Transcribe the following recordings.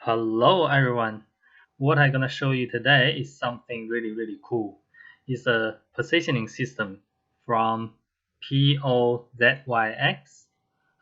Hello everyone. What I'm gonna show you today is something really cool. It's a positioning system from Pozyx.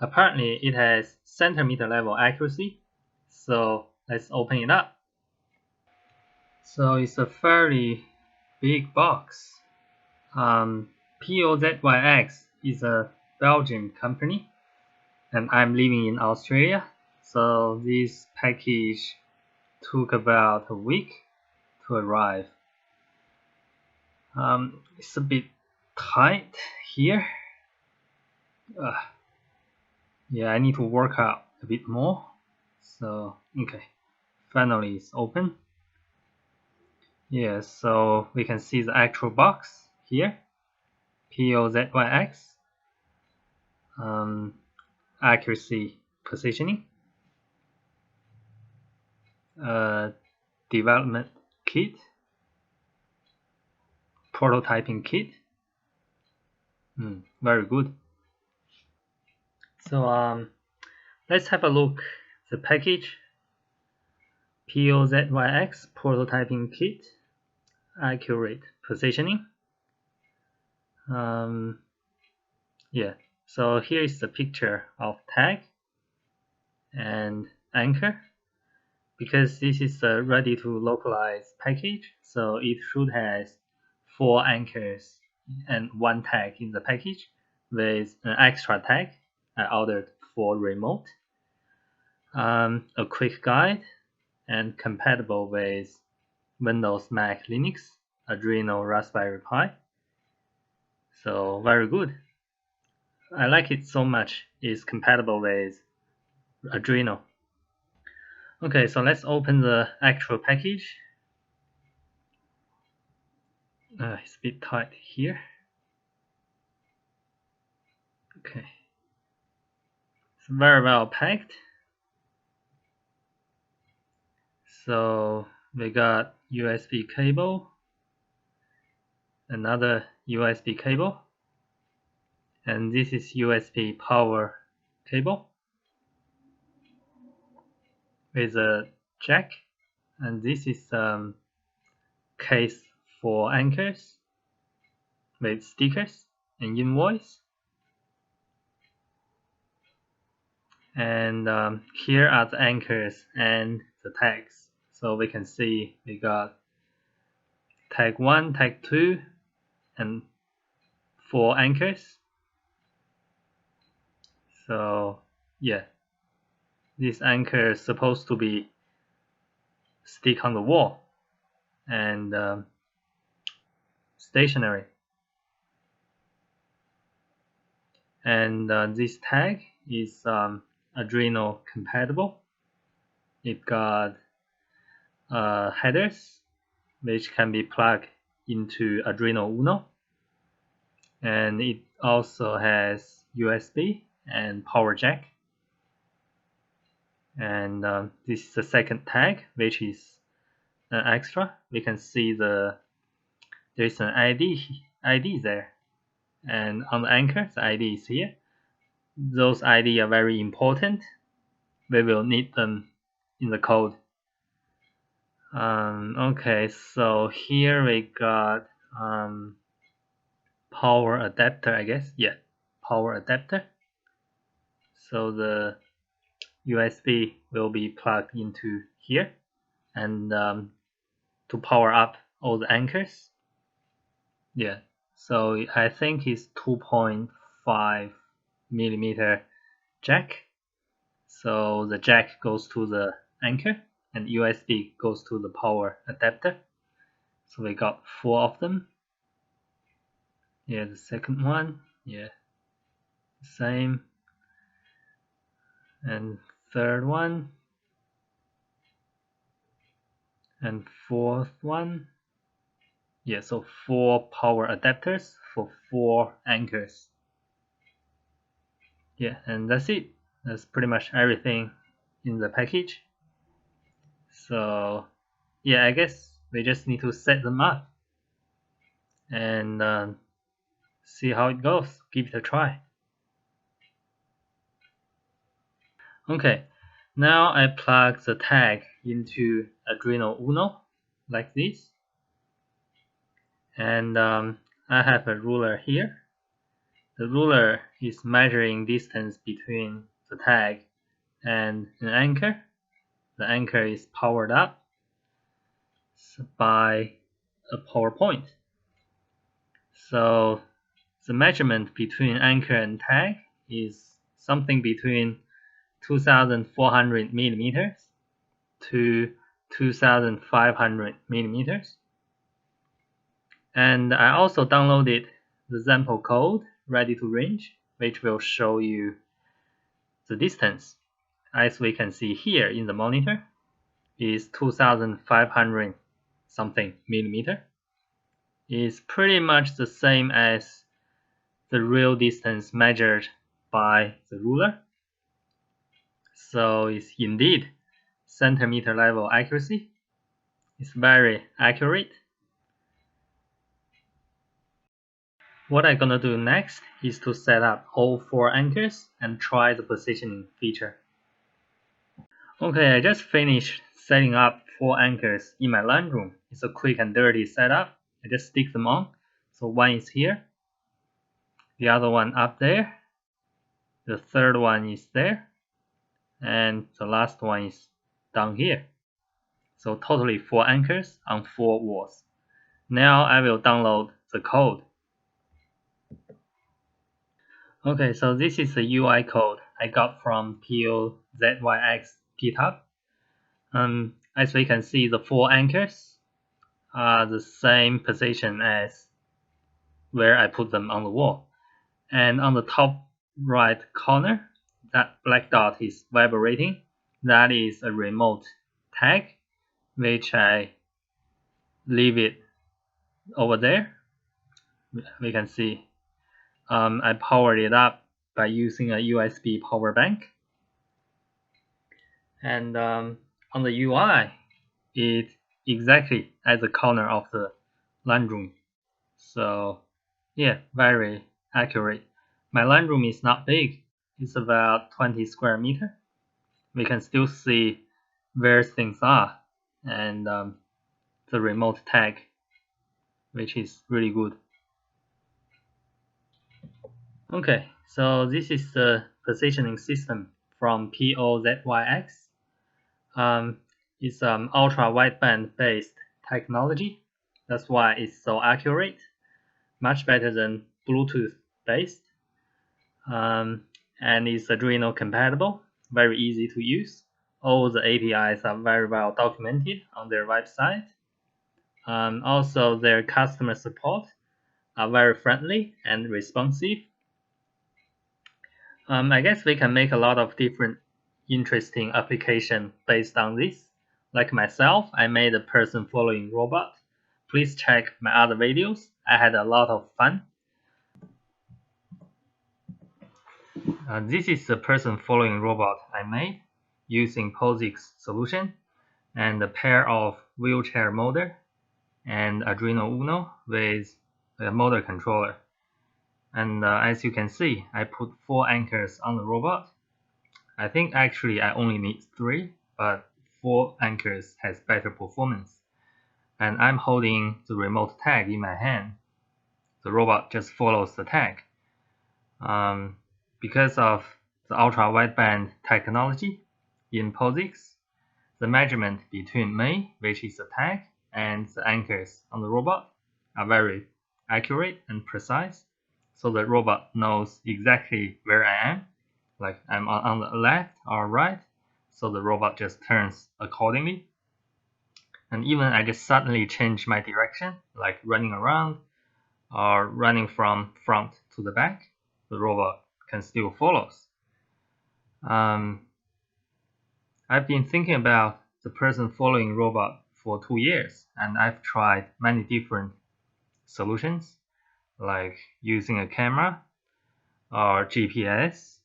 Apparently it has centimeter level accuracy. So let's open it up. So it's a fairly big box. Pozyx is a Belgian company and I'm living in Australia. So this package took about a week to arrive. It's a bit tight here. Uh, yeah, I need to work out a bit more. So, okay, finally it's open. Yeah, so we can see the actual box here. Pozyx. Accuracy positioning. Development kit. Prototyping kit. Very good. So let's have a look. The package. Pozyx prototyping kit. Accurate positioning. Yeah, so here is the picture of tag and anchor. Because this is a ready to localize package, so it should have 4 anchors and 1 tag in the package with an extra tag I ordered for remote. A quick guide and compatible with Windows, Mac, Linux, Arduino, Raspberry Pi. So very good. I like it so much. It's compatible with Arduino. Okay, so let's open the actual package. It's a bit tight here. Okay, it's very well packed. So we got USB cable, another USB cable, and this is USB power cable with a jack, and this is case for anchors with stickers and invoice. And here are the anchors and the tags. So we can see we got tag 1, tag 2, and 4 anchors. So yeah, this anchor is supposed to be stick on the wall and stationary. And this tag is Arduino compatible. It got headers which can be plugged into Arduino Uno, and it also has USB and power jack. And this is the second tag, which is an extra. We can see there's an ID there, and on the anchor the ID is here. Those ID are very important. We will need them in the code. Okay, so here we got power adapter, I guess. Yeah, power adapter. So the USB will be plugged into here, and to power up all the anchors. Yeah, so I think it's 2.5 millimeter jack. So the jack goes to the anchor and USB goes to the power adapter. So we got 4 of them. Yeah, the second one, yeah, same. And third one, and fourth one. Yeah, so 4 power adapters for 4 anchors. Yeah, and that's it. That's pretty much everything in the package. So yeah, I guess we just need to set them up and see how it goes. Give it a try. Okay, now I plug the tag into Arduino Uno like this. And I have a ruler here. The ruler is measuring distance between the tag and an anchor. The anchor is powered up by a power point. So the measurement between anchor and tag is something between 2,400 millimeters to 2,500 millimeters. And I also downloaded the sample code ready to range, which will show you the distance. As we can see here in the monitor, is 2,500 something millimeter. Is pretty much the same as the real distance measured by the ruler. So it's indeed centimeter level accuracy. It's very accurate. What I'm gonna do next is to set up all 4 anchors and try the positioning feature. Okay, I just finished setting up 4 anchors in my LAN room. It's a quick and dirty setup. I just stick them on. So one is here, the other one up there, the third one is there, and the last one is down here. So totally 4 anchors on 4 walls. Now I will download the code. Okay, so this is the UI code I got from Pozyx GitHub. As we can see, the 4 anchors are the same position as where I put them on the wall. And on the top right corner, that black dot is vibrating. That is a remote tag, which I leave it over there. We can see I powered it up by using a USB power bank. And on the UI, it's exactly at the corner of the LAN room. So yeah, very accurate. My LAN room is not big. It's about 20 square meter. We can still see where things are and the remote tag, which is really good. Okay, so this is the positioning system from Pozyx. It's ultra wideband based technology. That's why it's so accurate, much better than Bluetooth based. And it's Arduino compatible, very easy to use. All the APIs are very well documented on their website. Also, their customer support are very friendly and responsive. I guess we can make a lot of different interesting applications based on this. Like myself, I made a person following robot. Please check my other videos. I had a lot of fun. This is the person following robot I made using Pozyx solution and a pair of wheelchair motor and Arduino Uno with a motor controller. And as you can see, I put 4 anchors on the robot. I think actually I only need 3, but 4 anchors has better performance. And I'm holding the remote tag in my hand. The robot just follows the tag. Because of the ultra-wideband technology in Pozyx, the measurement between me, which is the tag, and the anchors on the robot are very accurate and precise. So the robot knows exactly where I am, like I'm on the left or right, so the robot just turns accordingly. And even I just suddenly change my direction, like running around or running from front to the back, the robot can still follow. I've been thinking about the person following robot for 2 years, and I've tried many different solutions, like using a camera or GPS,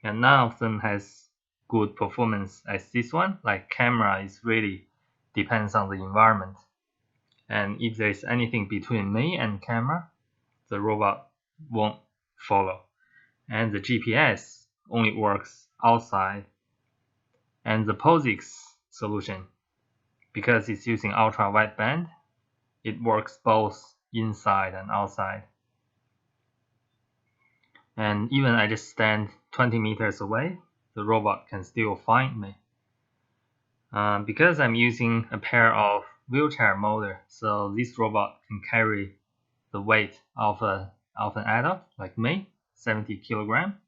and none of them has good performance as this one. Like camera is really depends on the environment, and if there's anything between me and camera, the robot won't follow. And the GPS only works outside. And the Pozyx solution because it's using ultra wideband. It works both inside and outside. And even I just stand 20 meters away, the robot can still find me. Because I'm using a pair of wheelchair motor, so this robot can carry the weight of an adult like me, 70 kilogram.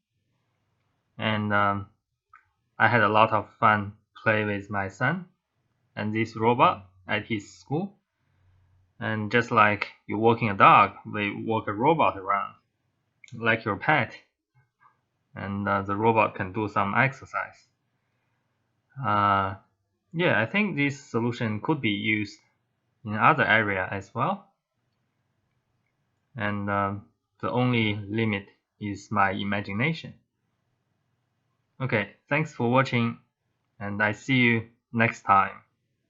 And I had a lot of fun play with my son and this robot at his school. And just like you're walking a dog, we walk a robot around like your pet, and the robot can do some exercise. Yeah, I think this solution could be used in other area as well. And the only limit is my imagination. Okay, thanks for watching, and I see you next time.